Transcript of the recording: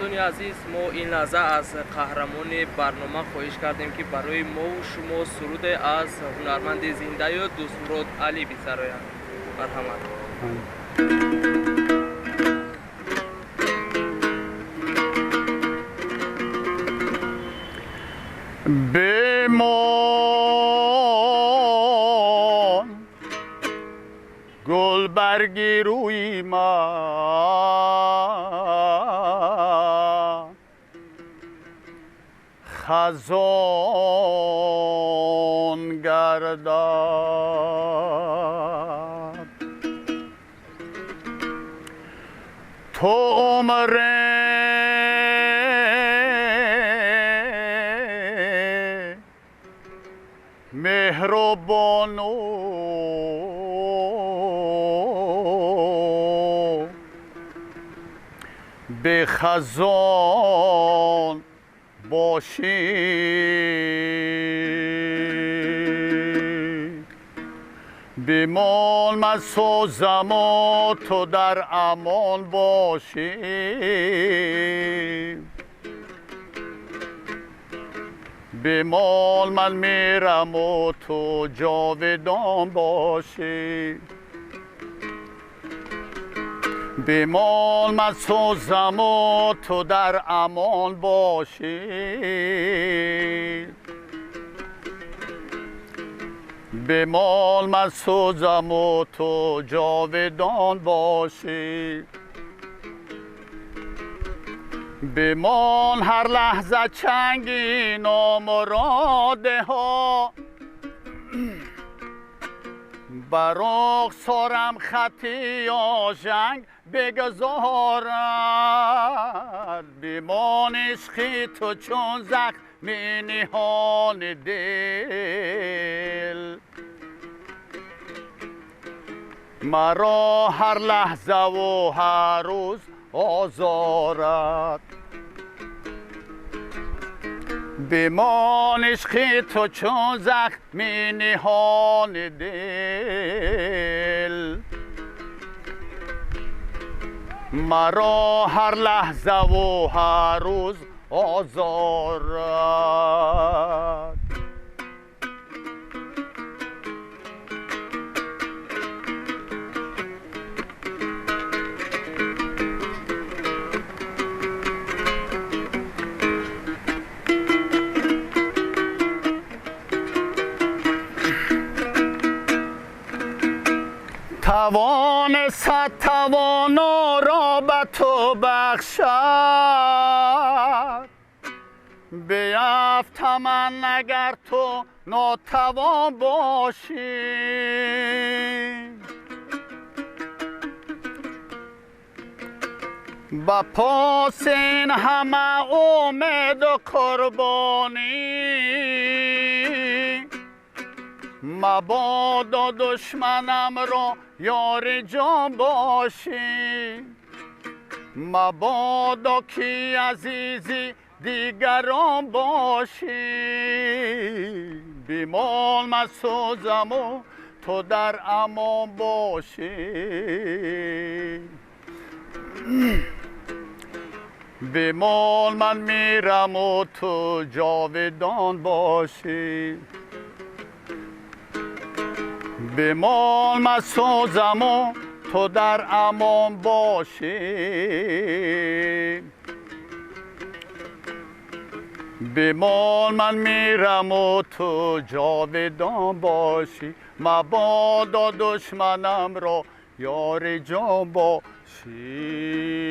دوستان عزیز، ما این لحظه از قهرمان برنامه خواهش کردیم که برای ما و شما سرود از هنرمند زنده یا دوستمراد علی بسرایند. مرحمت. بمان گل برگی روی من خزان گردد تو عمر مهربان به خزان باشی بمان من سوزم و تو در امان باشی بمان من میرم و تو جاودان باشی بمان من سوزم و تو در امان باشی بمان من سوزم و تو جاودان باشی بمان هر لحظه چنگی نامراده ها بر رخسارم خطی آژنگ بگذارد بمان عشقی تو چون زخم نهان دل مرا هر لحظه و هر روز آزارد بمان عشقی تو چون زخم نهان دل مرا هر لحظه و هر روز آزارد توانست توانا را به تو بخشد بیفت من اگر تو ناتوان باشی با پاس این همه امید و قربانی مبادا دشمنم را یار جان باشی مبادا کی عزیزی دیگران باشی بمان من سوزم و تو در امان باشی بمان من میرم و تو جاودان باشی بمان من سوزم و تو در امان باشی بمان من میرم و تو جاودان باشی مبادا دشمنم را یار جان باشی